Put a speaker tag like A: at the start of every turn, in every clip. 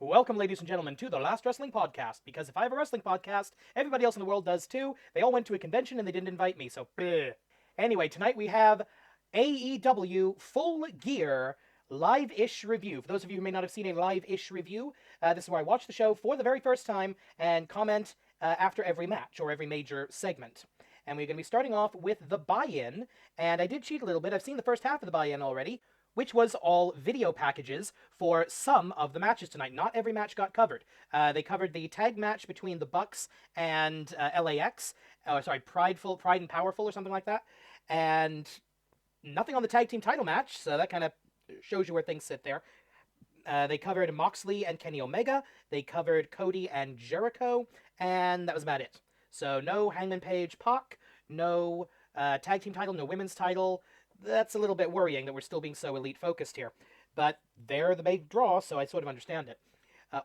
A: Welcome, ladies and gentlemen, to the Last Wrestling Podcast, because if I have a wrestling podcast, everybody else in the world does too. They all went to a convention and they didn't invite me, so bleh. Anyway, tonight we have AEW Full Gear live-ish review. For those of you who may not have seen a live-ish review, this is where I watch the show for the very first time and comment after every match or every major segment. And we're going to be starting off with the buy-in, and I did cheat a little bit. I've seen the first half of the buy-in already, which was all video packages for some of the matches tonight. Not every match got covered. They covered the tag match between the Bucks and LAX. Pride and Powerful or something like that. And nothing on the tag team title match, so that kind of shows you where things sit there. They covered Moxley and Kenny Omega. They covered Cody and Jericho, and that was about it. So no Hangman Page Pac, no tag team title, no women's title. That's a little bit worrying that we're still being so elite focused here. But they're the big draw, so I sort of understand it.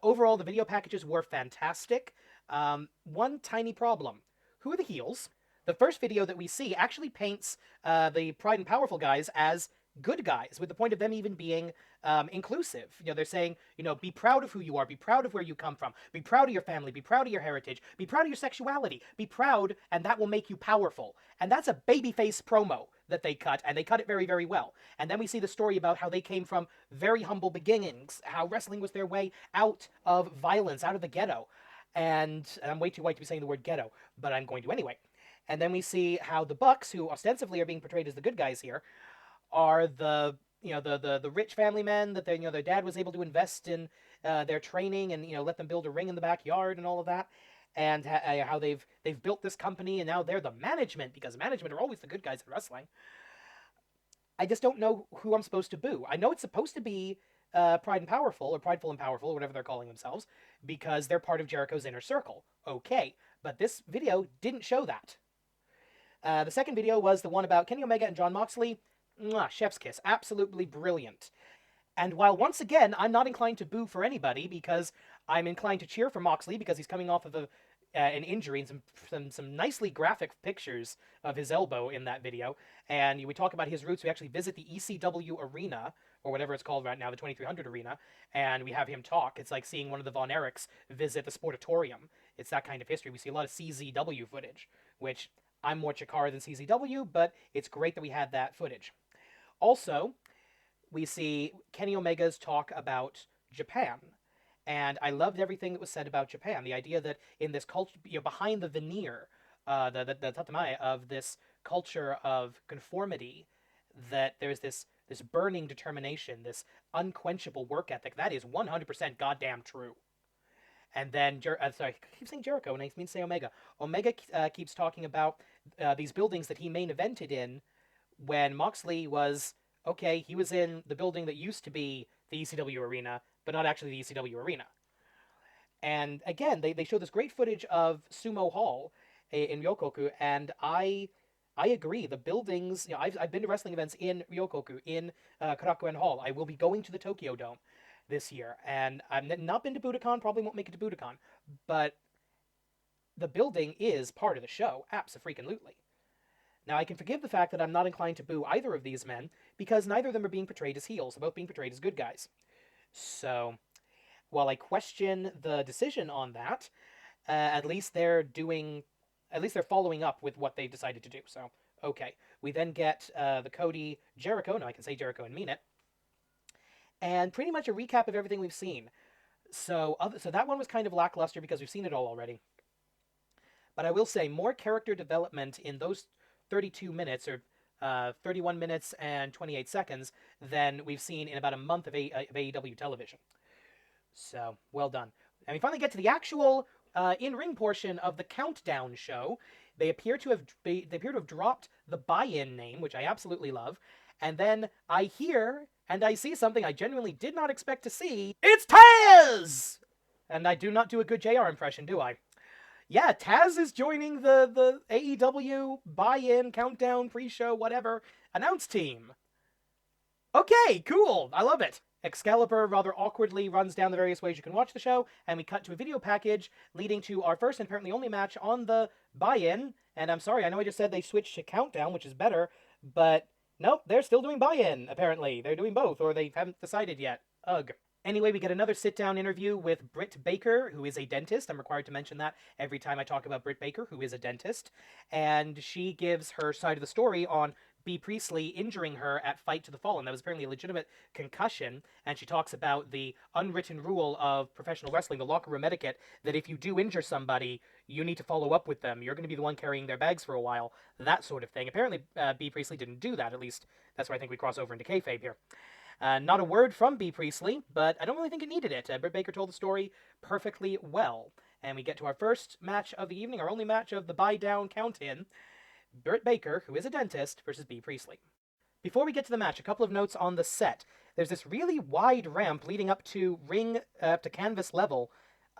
A: Overall, the video packages were fantastic. One tiny problem. Who are the heels? The first video that we see actually paints the Pride and Powerful guys as good guys, with the point of them even being inclusive. They're saying, be proud of who you are, be proud of where you come from, be proud of your family, be proud of your heritage, be proud of your sexuality, be proud, and that will make you powerful. And that's a babyface promo that they cut, and they cut it very, very well. And then we see the story about how they came from very humble beginnings, how wrestling was their way out of violence, out of the ghetto. And I'm way too white to be saying the word ghetto, but I'm going to anyway. And then we see how the Bucks, who ostensibly are being portrayed as the good guys here, are the rich family men that their dad was able to invest in their training and let them build a ring in the backyard and all of that, and how they've built this company and now they're the management, because management are always the good guys in wrestling. I just don't know who I'm supposed to boo. I know it's supposed to be Pride and Powerful, or Prideful and Powerful, or whatever they're calling themselves, because they're part of Jericho's inner circle. Okay, but this video didn't show that. The second video was the one about Kenny Omega and Jon Moxley. Mwah, chef's kiss. Absolutely brilliant. And while once again, I'm not inclined to boo for anybody, because I'm inclined to cheer for Moxley because he's coming off of an injury and some nicely graphic pictures of his elbow in that video. And we talk about his roots. We actually visit the ECW arena, or whatever it's called right now, the 2300 arena, and we have him talk. It's like seeing one of the Von Erichs visit the Sportatorium. It's that kind of history. We see a lot of CZW footage, which I'm more Chikara than CZW, but it's great that we had that footage. Also, we see Kenny Omega's talk about Japan. And I loved everything that was said about Japan. The idea that in this culture, behind the veneer, the tatemae of this culture of conformity, that there's this burning determination, this unquenchable work ethic. That is 100% goddamn true. And then, I keep saying Jericho, and I mean say Omega. Omega keeps talking about these buildings that he main evented in when Moxley was, he was in the building that used to be the ECW arena, but not actually the ECW arena. And again, they show this great footage of Sumo Hall in Ryokoku, and I agree. The buildings, I've been to wrestling events in Ryokoku, in Korakuen Hall. I will be going to the Tokyo Dome this year, and I've not been to Budokan, probably won't make it to Budokan, but the building is part of the show, abso-freaking-lutely. Now, I can forgive the fact that I'm not inclined to boo either of these men, because neither of them are being portrayed as heels. They're both being portrayed as good guys. So, while I question the decision on that, at least they're following up with what they've decided to do. So, okay. We then get the Cody Jericho, no, I can say Jericho and mean it, and pretty much a recap of everything we've seen. So that one was kind of lackluster because we've seen it all already. But I will say, more character development in those 32 minutes, or 31 minutes and 28 seconds, than we've seen in about a month of AEW television. So, well done. And we finally get to the actual in-ring portion of the Countdown show. They appear to have dropped the buy-in name, which I absolutely love. And then I hear and I see something I genuinely did not expect to see. It's Taz! And I do not do a good JR impression, do I? Yeah, Taz is joining the AEW buy-in, countdown, pre-show, whatever, announce team. Okay, cool. I love it. Excalibur rather awkwardly runs down the various ways you can watch the show, and we cut to a video package leading to our first and apparently only match on the buy-in. And I'm sorry, I know I just said they switched to countdown, which is better, but nope, they're still doing buy-in, apparently. They're doing both, or they haven't decided yet. Ugh. Anyway, we get another sit-down interview with Britt Baker, who is a dentist. I'm required to mention that every time I talk about Britt Baker, who is a dentist. And she gives her side of the story on B. Priestley injuring her at Fight to the Fallen. That was apparently a legitimate concussion, and she talks about the unwritten rule of professional wrestling, the locker room etiquette, that if you do injure somebody, you need to follow up with them. You're going to be the one carrying their bags for a while, that sort of thing. Apparently, B. Priestley didn't do that. At least that's where I think we cross over into kayfabe here. Not a word from B. Priestley, but I don't really think it needed it. Britt Baker told the story perfectly well. And we get to our first match of the evening, our only match of the buy-down count-in. Britt Baker, who is a dentist, versus B. Priestley. Before we get to the match, a couple of notes on the set. There's this really wide ramp leading up to up to canvas level.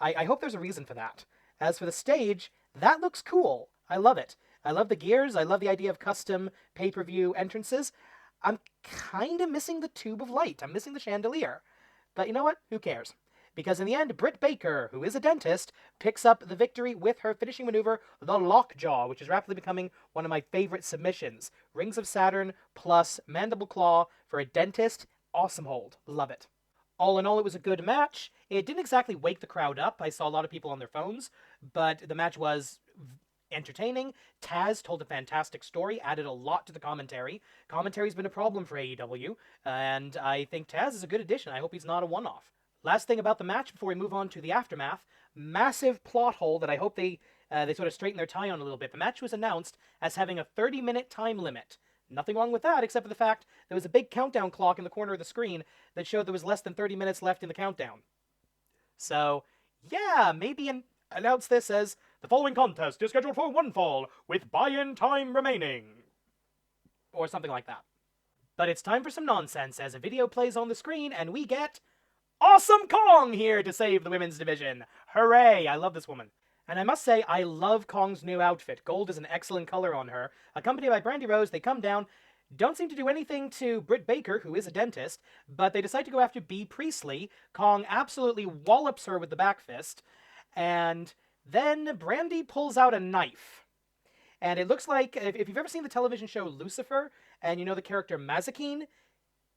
A: I hope there's a reason for that. As for the stage, that looks cool. I love it. I love the gears. I love the idea of custom pay-per-view entrances. I'm kind of missing the tube of light. I'm missing the chandelier. But you know what? Who cares? Because in the end, Britt Baker, who is a dentist, picks up the victory with her finishing maneuver, the Lockjaw, which is rapidly becoming one of my favorite submissions. Rings of Saturn plus Mandible Claw for a dentist. Awesome hold. Love it. All in all, it was a good match. It didn't exactly wake the crowd up. I saw a lot of people on their phones, but the match was entertaining. Taz told a fantastic story, added a lot to the commentary. Commentary's been a problem for AEW, and I think Taz is a good addition. I hope he's not a one-off. Last thing about the match before we move on to the aftermath, massive plot hole that I hope they sort of straighten their tie on a little bit. The match was announced as having a 30-minute time limit. Nothing wrong with that, except for the fact there was a big countdown clock in the corner of the screen that showed there was less than 30 minutes left in the countdown. So, yeah, maybe announce this as the following contest is scheduled for one fall, with buy-in time remaining. Or something like that. But it's time for some nonsense as a video plays on the screen and we get Awesome Kong here to save the women's division. Hooray! I love this woman. And I must say, I love Kong's new outfit. Gold is an excellent color on her. Accompanied by Brandy Rose, they come down, don't seem to do anything to Britt Baker, who is a dentist, but they decide to go after B. Priestley. Kong absolutely wallops her with the back fist, and then Brandy pulls out a knife. And it looks like, if you've ever seen the television show Lucifer, and you know the character Mazikeen,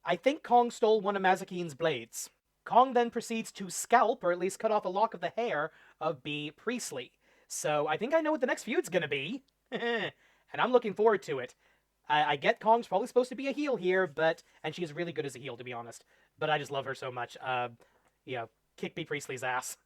A: I think Kong stole one of Mazikeen's blades. Kong then proceeds to scalp, or at least cut off a lock of the hair, of B. Priestley. So I think I know what the next feud's gonna be. And I'm looking forward to it. I get Kong's probably supposed to be a heel here, and she's really good as a heel, to be honest. But I just love her so much. Kick B. Priestley's ass.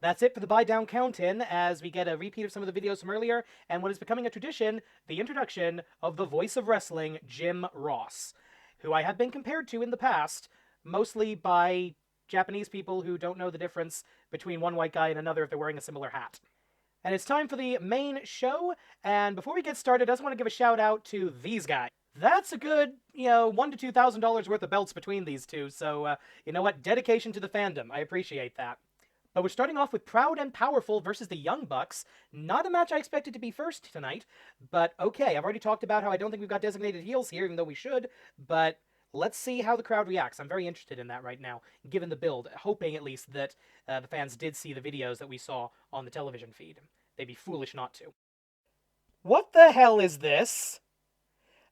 A: That's it for the buy-down count-in, as we get a repeat of some of the videos from earlier, and what is becoming a tradition, the introduction of the voice of wrestling, Jim Ross, who I have been compared to in the past, mostly by Japanese people who don't know the difference between one white guy and another if they're wearing a similar hat. And it's time for the main show, and before we get started, I just want to give a shout out to these guys. That's a good, $1,000 to $2,000 worth of belts between these two, so, you know what, dedication to the fandom. I appreciate that. But we're starting off with Proud and Powerful versus the Young Bucks. Not a match I expected to be first tonight, but okay, I've already talked about how I don't think we've got designated heels here, even though we should, but let's see how the crowd reacts. I'm very interested in that right now, given the build, hoping at least that the fans did see the videos that we saw on the television feed. They'd be foolish not to. What the hell is this?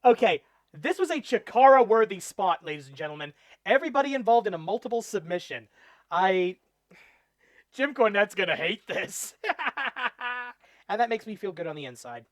A: Okay, this was a Chikara-worthy spot, ladies and gentlemen. Everybody involved in a multiple submission. Jim Cornette's gonna hate this. And that makes me feel good on the inside.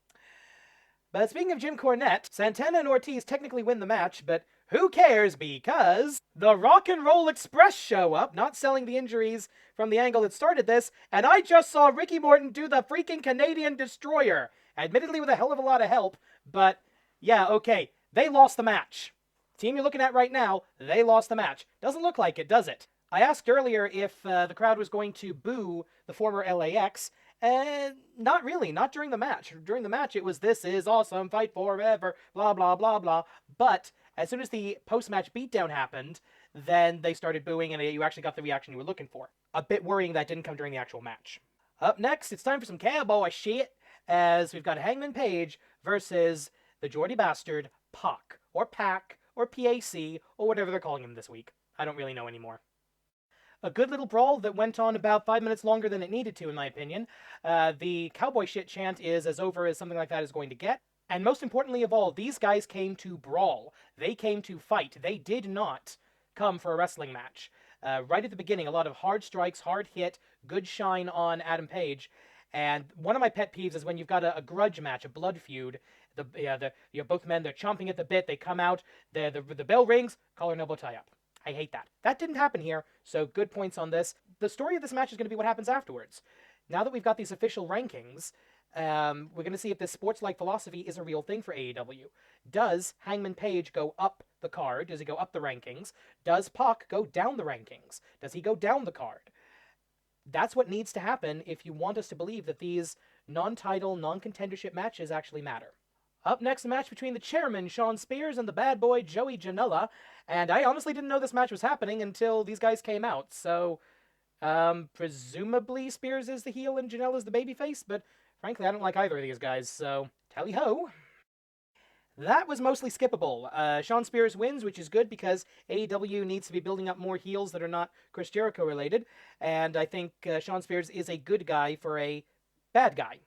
A: But speaking of Jim Cornette, Santana and Ortiz technically win the match, but who cares, because the Rock and Roll Express show up, not selling the injuries from the angle that started this, and I just saw Ricky Morton do the freaking Canadian Destroyer. Admittedly with a hell of a lot of help, but yeah, okay, they lost the match. Team you're looking at right now, they lost the match. Doesn't look like it, does it? I asked earlier if the crowd was going to boo the former LAX, and not really, not during the match. During the match, it was, "This is awesome, fight forever, blah, blah, blah, blah." But as soon as the post-match beatdown happened, then they started booing, and you actually got the reaction you were looking for. A bit worrying that didn't come during the actual match. Up next, it's time for some cowboy shit, as we've got Hangman Page versus the Geordie Bastard, Pac, or PAC, or PAC, or whatever they're calling him this week. I don't really know anymore. A good little brawl that went on about 5 minutes longer than it needed to, in my opinion. The cowboy shit chant is as over as something like that is going to get. And most importantly of all, these guys came to brawl. They came to fight. They did not come for a wrestling match. right at the beginning, a lot of hard strikes, hard hit, good shine on Adam Page. And one of my pet peeves is when you've got a grudge match, a blood feud. Both men, they're chomping at the bit. They come out, the bell rings, collar and elbow tie up. I hate that. That didn't happen here, so good points on this. The story of this match is going to be what happens afterwards. Now that we've got these official rankings, we're going to see if this sports-like philosophy is a real thing for AEW. Does Hangman Page go up the card? Does he go up the rankings? Does Pac go down the rankings? Does he go down the card? That's what needs to happen if you want us to believe that these non-title, non-contendership matches actually matter. Up next, a match between the chairman, Shawn Spears, and the bad boy, Joey Janela. And I honestly didn't know this match was happening until these guys came out. So, presumably Spears is the heel and Janela is the babyface, but frankly, I don't like either of these guys, so tally-ho. That was mostly skippable. Shawn Spears wins, which is good because AEW needs to be building up more heels that are not Chris Jericho related, and I think Shawn Spears is a good guy for a bad guy.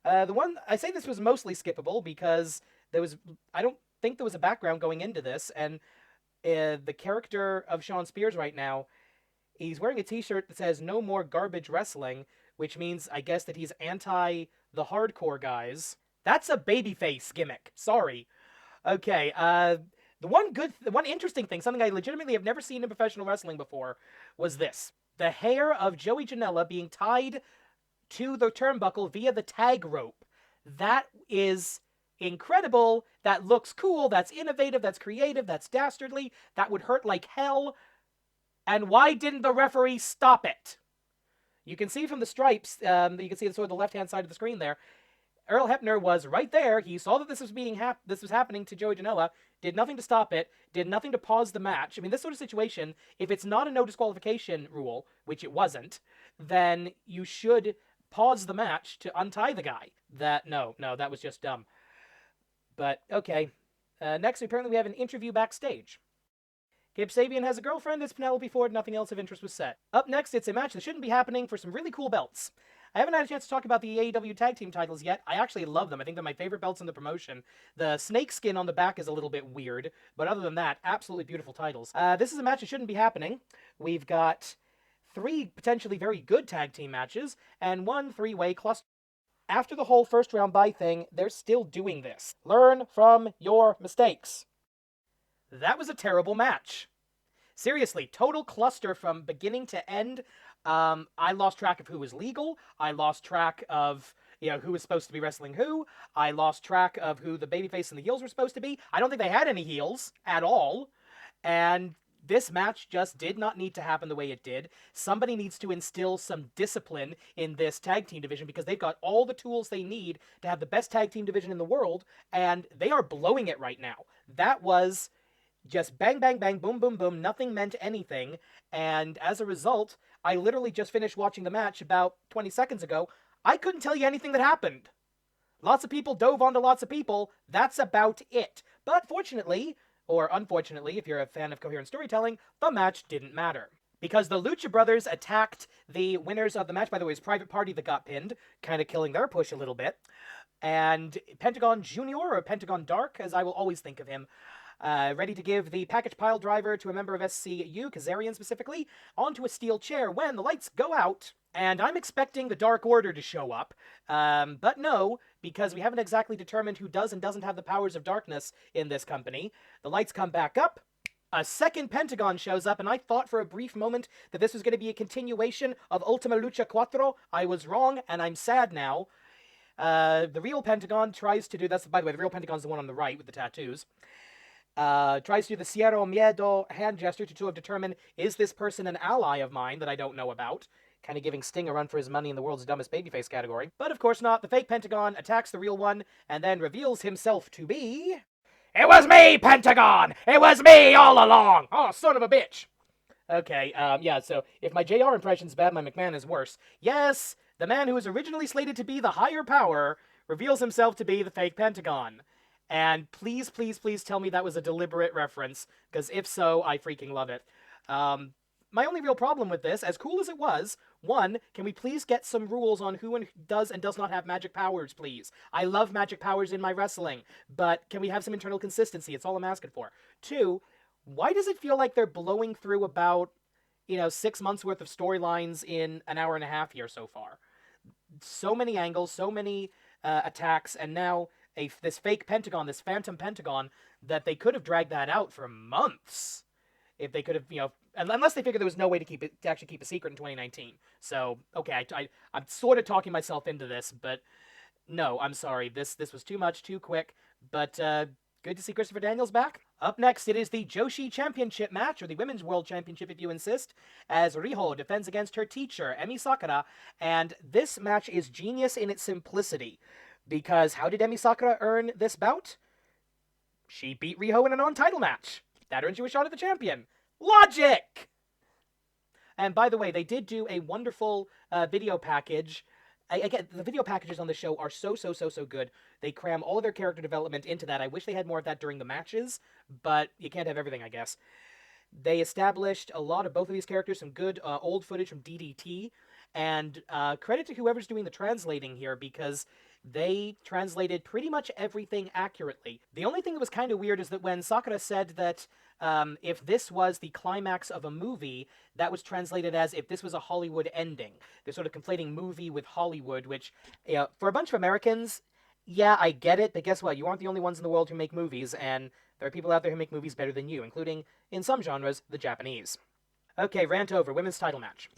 A: I say this was mostly skippable because I don't think there was a background going into this, and the character of Shawn Spears right now, he's wearing a t-shirt that says "No More Garbage Wrestling," which means, I guess, that he's anti the hardcore guys. That's a babyface gimmick. Sorry. Okay, the one interesting thing, something I legitimately have never seen in professional wrestling before, was this. The hair of Joey Janela being tied to the turnbuckle via the tag rope. That is incredible. That looks cool. That's innovative. That's creative. That's dastardly. That would hurt like hell. And why didn't the referee stop it? You can see from the stripes, you can see sort of the left-hand side of the screen there, Earl Hebner was right there. He saw that this was happening to Joey Janela, did nothing to stop it, did nothing to pause the match. I mean, this sort of situation, if it's not a no disqualification rule, which it wasn't, then you should pause the match to untie the guy. That was just dumb. But, okay. Next, apparently we have an interview backstage. Kip Sabian has a girlfriend, it's Penelope Ford, nothing else of interest was said. Up next, it's a match that shouldn't be happening for some really cool belts. I haven't had a chance to talk about the AEW tag team titles yet. I actually love them. I think they're my favorite belts in the promotion. The snake skin on the back is a little bit weird, but other than that, absolutely beautiful titles. This is a match that shouldn't be happening. We've got 3 potentially very good tag team matches, and 1 3-way cluster. After the whole first round bye thing, they're still doing this. Learn from your mistakes. That was a terrible match. Seriously, total cluster from beginning to end. I lost track of who was legal. I lost track of, who was supposed to be wrestling who. I lost track of who the babyface and the heels were supposed to be. I don't think they had any heels at all. And this match just did not need to happen the way it did. Somebody needs to instill some discipline in this tag team division because they've got all the tools they need to have the best tag team division in the world, and they are blowing it right now. That was just bang, bang, bang, boom, boom, boom. Nothing meant anything. And as a result, I literally just finished watching the match about 20 seconds ago. I couldn't tell you anything that happened. Lots of people dove onto lots of people. That's about it. But fortunately, or unfortunately, if you're a fan of coherent storytelling, the match didn't matter. Because the Lucha Brothers attacked the winners of the match. By the way, it was Private Party that got pinned, kind of killing their push a little bit. And Pentagon Jr., or Pentagon Dark, as I will always think of him, ready to give the package pile driver to a member of SCU, Kazarian specifically, onto a steel chair when the lights go out. And I'm expecting the Dark Order to show up, but no, because we haven't exactly determined who does and doesn't have the powers of darkness in this company. The lights come back up, a second Pentagon shows up, and I thought for a brief moment that this was going to be a continuation of Ultima Lucha Cuatro. I was wrong, and I'm sad now. The real Pentagon tries to do, by the way, the real Pentagon's the one on the right with the tattoos. Tries to do the Cierro Miedo hand gesture to sort of determine, is this person an ally of mine that I don't know about? Kind of giving Sting a run for his money in the world's dumbest babyface category. But of course not. The fake Pentagon attacks the real one, and then reveals himself to be... It was me, Pentagon! It was me all along! Oh, son of a bitch! Okay, so if my JR impression's bad, my McMahon is worse. Yes, the man who was originally slated to be the higher power reveals himself to be the fake Pentagon. And please, please, please tell me that was a deliberate reference, because if so, I freaking love it. My only real problem with this, as cool as it was, 1, can we please get some rules on who does and does not have magic powers, please? I love magic powers in my wrestling, but can we have some internal consistency? It's all I'm asking for. 2, why does it feel like they're blowing through about 6 months worth of storylines in an hour and a half here so far. So many angles, so many attacks, and now this fake Pentagon, this phantom Pentagon, that they could have dragged that out for months if they could have, unless they figured there was no way to actually keep a secret in 2019. So, okay, I'm sort of talking myself into this, but no, I'm sorry. This was too much, too quick, but good to see Christopher Daniels back. Up next, it is the Joshi Championship match, or the Women's World Championship if you insist, as Riho defends against her teacher, Emi Sakura, and this match is genius in its simplicity, because how did Emi Sakura earn this bout? She beat Riho in a non-title match. That earns you a shot at the champion. Logic! And by the way, they did do a wonderful video package. Again, the video packages on the show are so good. They cram all of their character development into that. I wish they had more of that during the matches, but you can't have everything, I guess. They established a lot of both of these characters, some good old footage from DDT, and credit to whoever's doing the translating here, because they translated pretty much everything accurately. The only thing that was kind of weird is that when Sakura said that if this was the climax of a movie, that was translated as if this was a Hollywood ending. They're sort of conflating movie with Hollywood, which, for a bunch of Americans, yeah, I get it, but guess what? You aren't the only ones in the world who make movies, and there are people out there who make movies better than you, including, in some genres, the Japanese. Okay, rant over. Women's title match.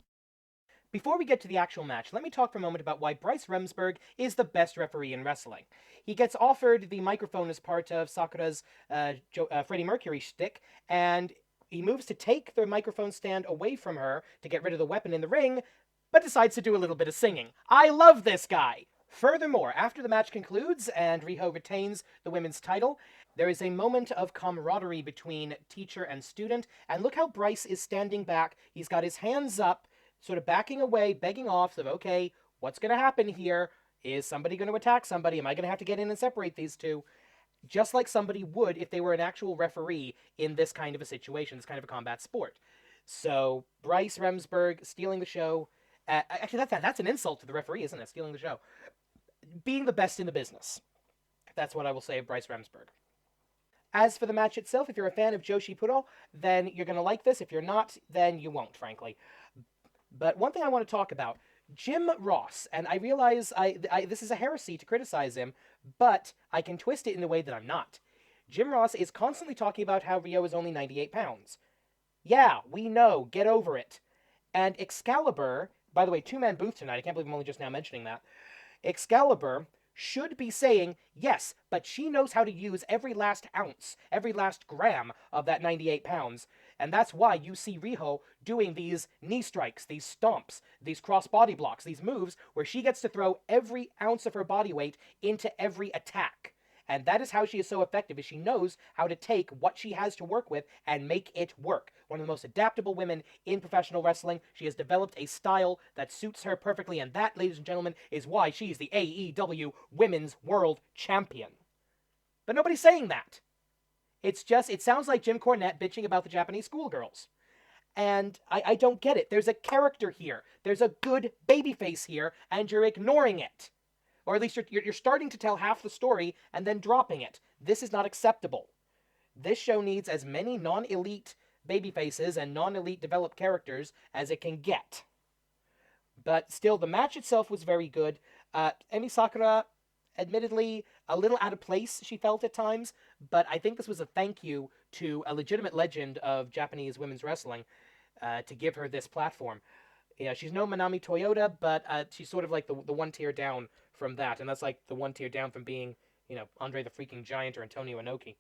A: Before we get to the actual match, let me talk for a moment about why Bryce Remsburg is the best referee in wrestling. He gets offered the microphone as part of Sakura's Freddie Mercury shtick, and he moves to take the microphone stand away from her to get rid of the weapon in the ring, but decides to do a little bit of singing. I love this guy! Furthermore, after the match concludes and Riho retains the women's title, there is a moment of camaraderie between teacher and student, and look how Bryce is standing back. He's got his hands up, sort of backing away, begging off, of, okay, what's going to happen here? Is somebody going to attack somebody? Am I going to have to get in and separate these two? Just like somebody would if they were an actual referee in this kind of a situation, this kind of a combat sport. So, Bryce Remsburg stealing the show. Actually, that's an insult to the referee, isn't it? Stealing the show. Being the best in the business. That's what I will say of Bryce Remsburg. As for the match itself, if you're a fan of Joshi Puro, then you're going to like this. If you're not, then you won't, frankly. But one thing I want to talk about, Jim Ross, and I realize this is a heresy to criticize him, but I can twist it in a way that I'm not. Jim Ross is constantly talking about how Rio is only 98 pounds. Yeah, we know, get over it. And Excalibur, by the way, two-man booth tonight, I can't believe I'm only just now mentioning that. Excalibur should be saying, yes, but she knows how to use every last ounce, every last gram of that 98 pounds. And that's why you see Riho doing these knee strikes, these stomps, these cross-body blocks, these moves where she gets to throw every ounce of her body weight into every attack. And that is how she is so effective, is she knows how to take what she has to work with and make it work. One of the most adaptable women in professional wrestling. She has developed a style that suits her perfectly, and that, ladies and gentlemen, is why she's the AEW Women's World Champion. But nobody's saying that. It sounds like Jim Cornette bitching about the Japanese schoolgirls. And I don't get it. There's a character here. There's a good babyface here, and you're ignoring it. Or at least you're starting to tell half the story and then dropping it. This is not acceptable. This show needs as many non-elite babyfaces and non-elite developed characters as it can get. But still, the match itself was very good. Emi Sakura, admittedly, a little out of place, she felt at times, but I think this was a thank you to a legitimate legend of Japanese women's wrestling to give her this platform. Yeah, she's no Manami Toyota, but she's sort of like the one tier down from that, and that's like the one tier down from being, Andre the Freaking Giant or Antonio Inoki.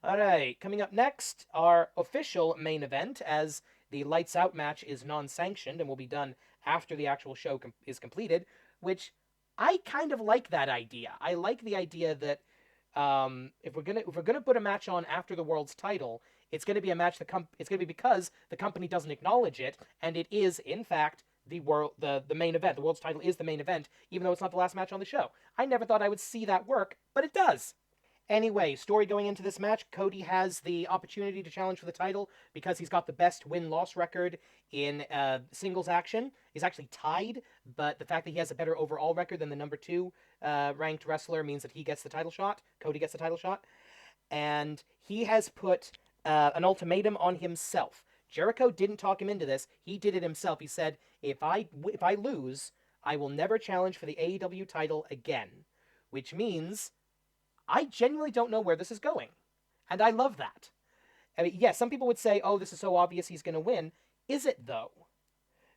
A: Alright, coming up next, our official main event, as the Lights Out match is non-sanctioned and will be done after the actual show is completed, which I kind of like that idea. I like the idea that if we're gonna put a match on after the world's title, it's gonna be a match it's gonna be because the company doesn't acknowledge it, and it is in fact the main event. The world's title is the main event, even though it's not the last match on the show. I never thought I would see that work, but it does. Anyway, story going into this match, Cody has the opportunity to challenge for the title because he's got the best win-loss record in singles action. He's actually tied, but the fact that he has a better overall record than the number 2 ranked wrestler means that he gets the title shot. Cody gets the title shot. And he has put an ultimatum on himself Jericho didn't talk him into this. He did it himself. He said, if I lose, I will never challenge for the AEW title again. Which means I genuinely don't know where this is going. And I love that. I mean, yes, some people would say, oh, this is so obvious he's going to win. Is it, though?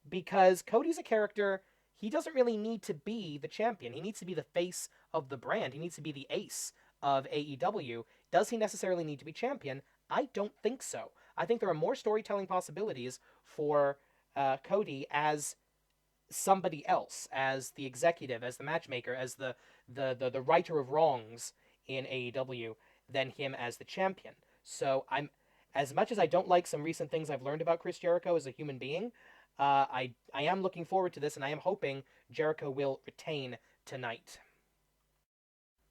A: Because Cody's a character, he doesn't really need to be the champion. He needs to be the face of the brand. He needs to be the ace of AEW. Does he necessarily need to be champion? I don't think so. I think there are more storytelling possibilities for Cody as somebody else, as the executive, as the matchmaker, as the righter of wrongs in AEW, than him as the champion. So as much as I don't like some recent things I've learned about Chris Jericho as a human being, I am looking forward to this, and I am hoping Jericho will retain tonight.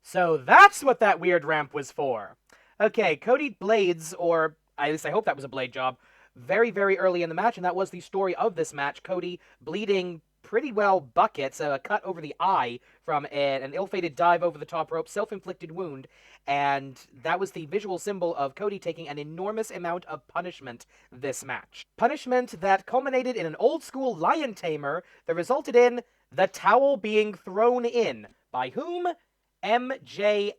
A: So that's what that weird ramp was for. Okay, Cody blades, or at least I hope that was a blade job, very, very early in the match, and that was the story of this match. Cody bleeding pretty well buckets, a cut over the eye from an ill-fated dive over the top rope, self-inflicted wound, and that was the visual symbol of Cody taking an enormous amount of punishment this match. Punishment that culminated in an old-school lion tamer that resulted in the towel being thrown in. By whom? MJF.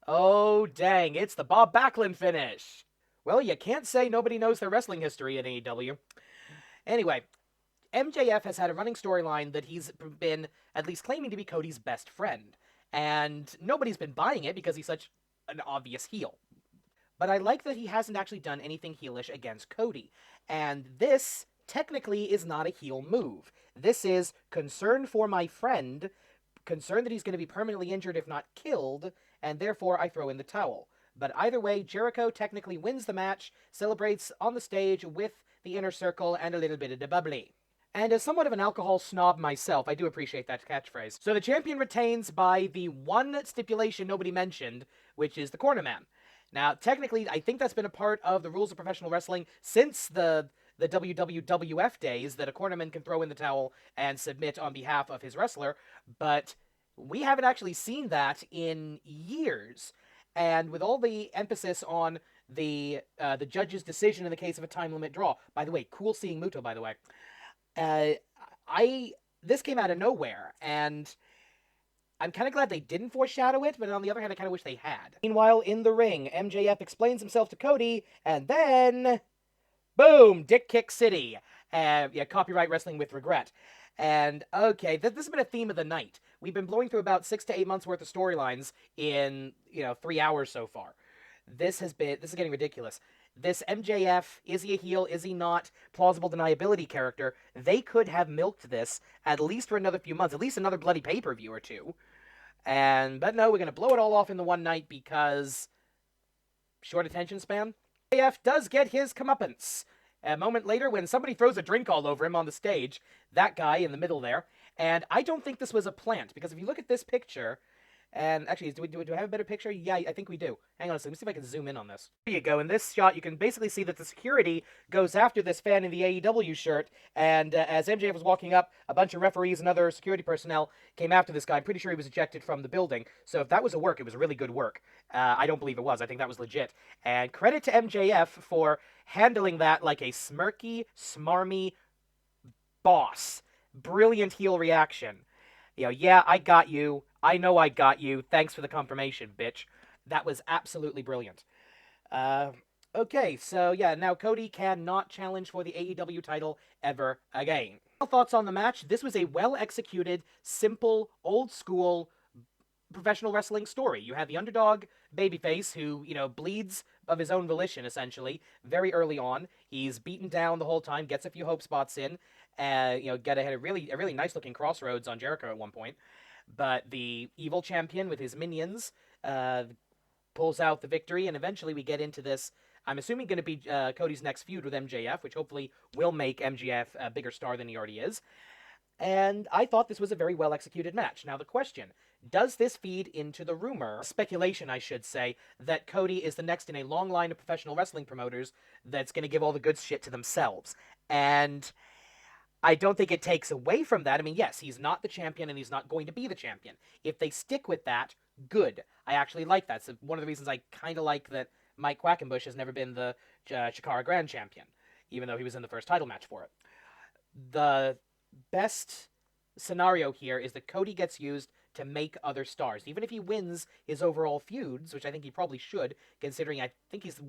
A: Oh, dang, it's the Bob Backlund finish. Well, you can't say nobody knows their wrestling history in AEW. Anyway, MJF has had a running storyline that he's been at least claiming to be Cody's best friend. And nobody's been buying it because he's such an obvious heel. But I like that he hasn't actually done anything heelish against Cody. And this, technically, is not a heel move. This is concern for my friend, concern that he's going to be permanently injured if not killed, and therefore I throw in the towel. But either way, Jericho technically wins the match, celebrates on the stage with the inner circle and a little bit of the bubbly. And as somewhat of an alcohol snob myself, I do appreciate that catchphrase. So the champion retains by the one stipulation nobody mentioned, which is the corner man. Now, technically, I think that's been a part of the rules of professional wrestling since the WWF days, that a cornerman can throw in the towel and submit on behalf of his wrestler, but we haven't actually seen that in years. And with all the emphasis on the judge's decision in the case of a time limit draw, by the way, cool seeing Muto, by the way, this came out of nowhere, and I'm kind of glad they didn't foreshadow it, but on the other hand, I kind of wish they had. Meanwhile, in the ring, MJF explains himself to Cody, and then, boom, Dick Kick City. Copyright wrestling with regret. And, okay, this has been a theme of the night. We've been blowing through about 6 to 8 months worth of storylines in, 3 hours so far. This is getting ridiculous. This MJF, is he a heel, is he not, plausible deniability character, they could have milked this at least for another few months, at least another bloody pay-per-view or two. But no, we're going to blow it all off in the one night because short attention span. MJF does get his comeuppance. A moment later, when somebody throws a drink all over him on the stage, that guy in the middle there, and I don't think this was a plant, because if you look at this picture, and actually, do I have a better picture? Yeah, I think we do. Hang on a second. Let me see if I can zoom in on this. There you go. In this shot, you can basically see that the security goes after this fan in the AEW shirt, and as MJF was walking up, a bunch of referees and other security personnel came after this guy. I'm pretty sure he was ejected from the building. So if that was a work, it was really good work. I don't believe it was. I think that was legit. And credit to MJF for handling that like a smirky, smarmy boss. Brilliant heel reaction. Yeah, I got you. I know I got you. Thanks for the confirmation, bitch. That was absolutely brilliant. Okay, so yeah, now Cody cannot challenge for the AEW title ever again. Thoughts on the match? This was a well-executed, simple, old-school professional wrestling story. You have the underdog babyface who, bleeds of his own volition, essentially, very early on. He's beaten down the whole time, gets a few hope spots in, had a really nice-looking crossroads on Jericho at one point. But the evil champion with his minions pulls out the victory, and eventually we get into this, I'm assuming going to be Cody's next feud with MJF, which hopefully will make MJF a bigger star than he already is. And I thought this was a very well-executed match. Now the question, does this feed into the rumor, speculation I should say, that Cody is the next in a long line of professional wrestling promoters that's going to give all the good shit to themselves? And I don't think it takes away from that. I mean, yes, he's not the champion and he's not going to be the champion. If they stick with that, good. I actually like that. So one of the reasons I kind of like that Mike Quackenbush has never been the Chikara Grand Champion, even though he was in the first title match for it. The best scenario here is that Cody gets used to make other stars. Even if he wins his overall feuds, which I think he probably should, considering I think he's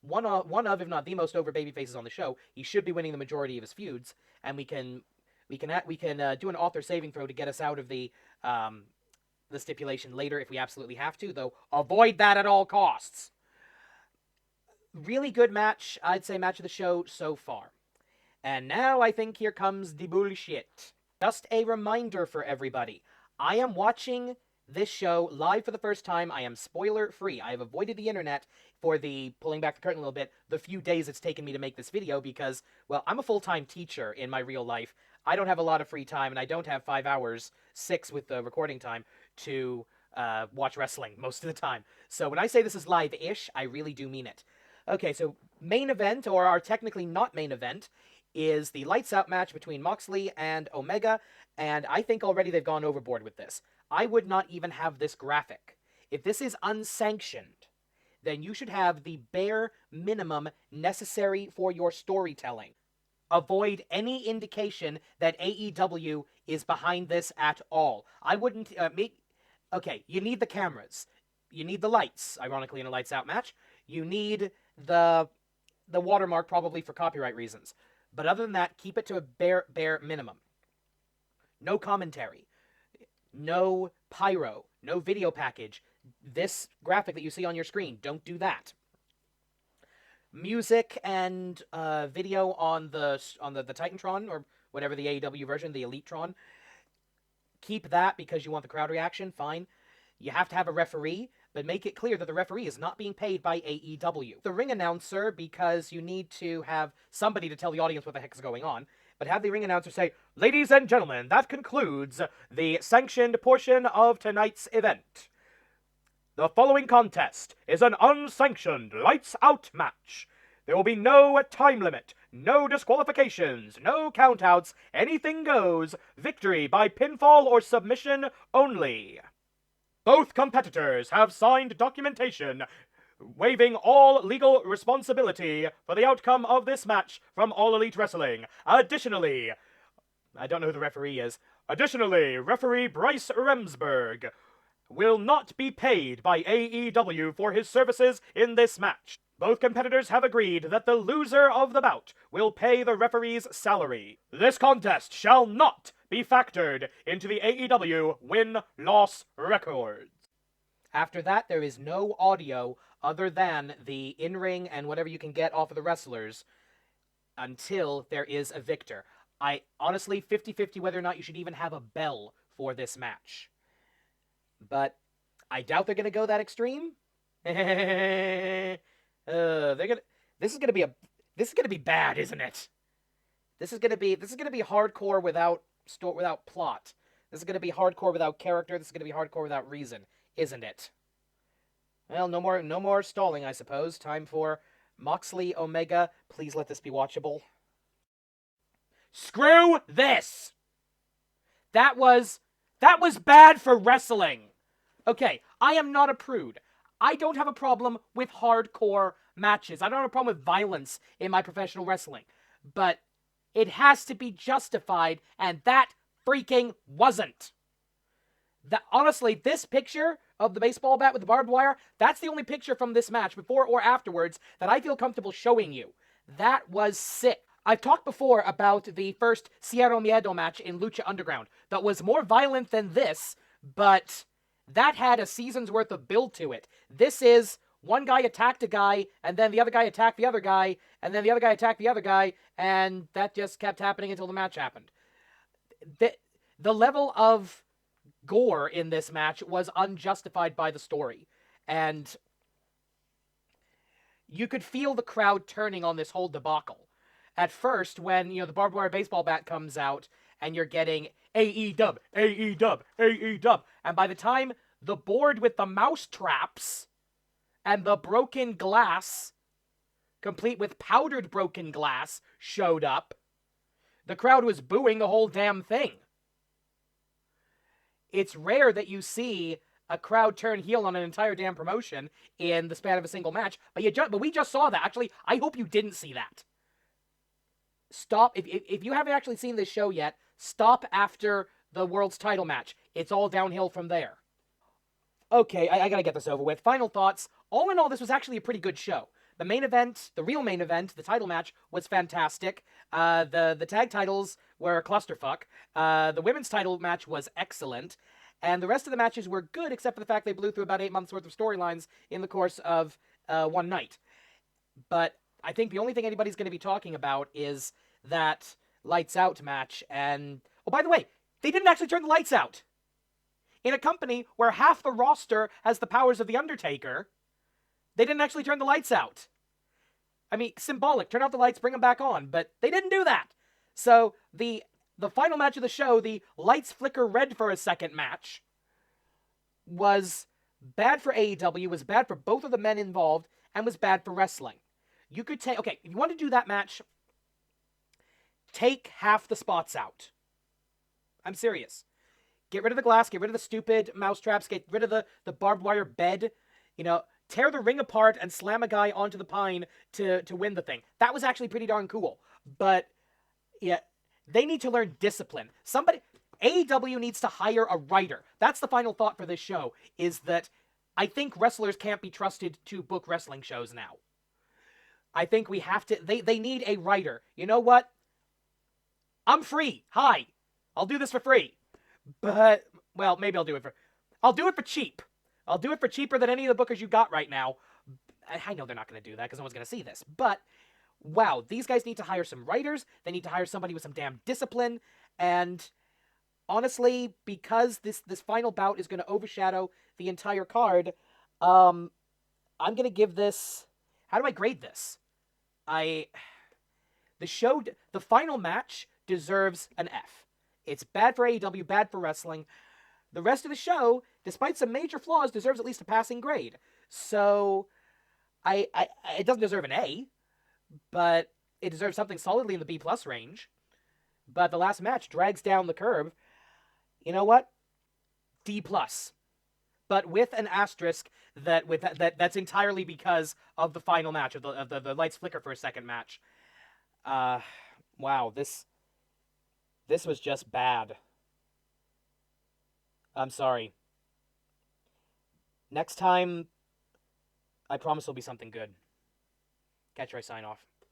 A: one of, if not the most over babyfaces on the show, he should be winning the majority of his feuds, and we can do an author saving throw to get us out of the stipulation later if we absolutely have to, though avoid that at all costs. Really good match, I'd say match of the show so far. And now I think here comes the bullshit. Just a reminder for everybody, I am watching this show live for the first time. I am spoiler-free. I have avoided the internet for the, pulling back the curtain a little bit, the few days it's taken me to make this video because, well, I'm a full-time teacher in my real life. I don't have a lot of free time, and I don't have 5 hours, 6 with the recording time, to watch wrestling most of the time. So when I say this is live-ish, I really do mean it. Okay, so main event, or our technically not main event, is the Lights Out match between Moxley and Omega, and I think already they've gone overboard with this. I would not even have this graphic. If this is unsanctioned, then you should have the bare minimum necessary for your storytelling. Avoid any indication that AEW is behind this at all. I wouldn't okay, you need the cameras. You need the lights, ironically, in a Lights Out match. You need the watermark, probably for copyright reasons. But other than that, keep it to a bare minimum. No commentary. No pyro. No video package. This graphic that you see on your screen, don't do that. Music and video on the Titantron, or whatever the AEW version, the Elitron. Keep that because you want the crowd reaction, fine. You have to have a referee, but make it clear that the referee is not being paid by AEW. The ring announcer, because you need to have somebody to tell the audience what the heck is going on, but have the ring announcer say, "Ladies and gentlemen, that concludes the sanctioned portion of tonight's event. The following contest is an unsanctioned lights-out match. There will be no time limit, no disqualifications, no countouts, anything goes, victory by pinfall or submission only. Both competitors have signed documentation waiving all legal responsibility for the outcome of this match from All Elite Wrestling. Additionally, I don't know who the referee is. Additionally, referee Bryce Remsburg will not be paid by AEW for his services in this match. Both competitors have agreed that the loser of the bout will pay the referee's salary. This contest shall not be factored into the AEW win-loss records." After that, there is no audio other than the in-ring and whatever you can get off of the wrestlers until there is a victor. I honestly, 50-50 whether or not you should even have a bell for this match. But I doubt they're going to go that extreme. This is going to be bad, isn't it? This is going to be hardcore without plot. This is going to be hardcore without character. This is going to be hardcore without reason, isn't it? Well, no more stalling, I suppose. Time for Moxley Omega. Please let this be watchable. Screw this! That was bad for wrestling. Okay, I am not a prude. I don't have a problem with hardcore matches. I don't have a problem with violence in my professional wrestling. But it has to be justified, and that freaking wasn't. Honestly, this picture of the baseball bat with the barbed wire, that's the only picture from this match, before or afterwards, that I feel comfortable showing you. That was sick. I've talked before about the first Cierro Miedo match in Lucha Underground that was more violent than this, but that had a season's worth of build to it. This is one guy attacked a guy, and then the other guy attacked the other guy, and then the other guy attacked the other guy, and that just kept happening until the match happened. The level of gore in this match was unjustified by the story, and you could feel the crowd turning on this whole debacle. At first, when, the barbed wire baseball bat comes out, and you're getting AEW, AEW, AEW, and by the time the board with the mouse traps and the broken glass, complete with powdered broken glass, showed up, the crowd was booing the whole damn thing. It's rare that you see a crowd turn heel on an entire damn promotion in the span of a single match. But we just saw that. Actually, I hope you didn't see that. Stop. If you haven't actually seen this show yet, stop after the world's title match. It's all downhill from there. Okay, I gotta get this over with. Final thoughts. All in all, this was actually a pretty good show. The main event, the real main event, the title match was fantastic. The tag titles were a clusterfuck. The women's title match was excellent. And the rest of the matches were good, except for the fact they blew through about 8 months worth of storylines in the course of one night. But I think the only thing anybody's going to be talking about is that lights out match. And, oh, by the way, they didn't actually turn the lights out. In a company where half the roster has the powers of The Undertaker, they didn't actually turn the lights out. I mean, symbolic. Turn out the lights, bring them back on. But they didn't do that. So the final match of the show, the lights flicker red for a second match, was bad for AEW, was bad for both of the men involved, and was bad for wrestling. You could take, okay, if you want to do that match, take half the spots out. I'm serious. Get rid of the glass, get rid of the stupid mousetraps, get rid of the barbed wire bed, tear the ring apart and slam a guy onto the pine to win the thing. That was actually pretty darn cool. But, yeah, they need to learn discipline. AEW needs to hire a writer. That's the final thought for this show, is that I think wrestlers can't be trusted to book wrestling shows now. I think we have to, they need a writer. You know what? I'm free. Hi. I'll do this for free. But, well, maybe I'll do it for cheap. I'll do it for cheaper than any of the bookers you got right now. I know they're not going to do that because no one's going to see this. But, wow, these guys need to hire some writers. They need to hire somebody with some damn discipline. And honestly, because this final bout is going to overshadow the entire card, I'm going to give this... How do I grade this? The final match deserves an F. It's bad for AEW, bad for wrestling. The rest of the show, despite some major flaws, deserves at least a passing grade. So, it doesn't deserve an A, but it deserves something solidly in the B+ range. But the last match drags down the curve. You know what? D+. But with an asterisk that's entirely because of the final match, of the lights flicker for a second match. Wow, this was just bad. I'm sorry. Next time, I promise it'll be something good. Catch your sign off.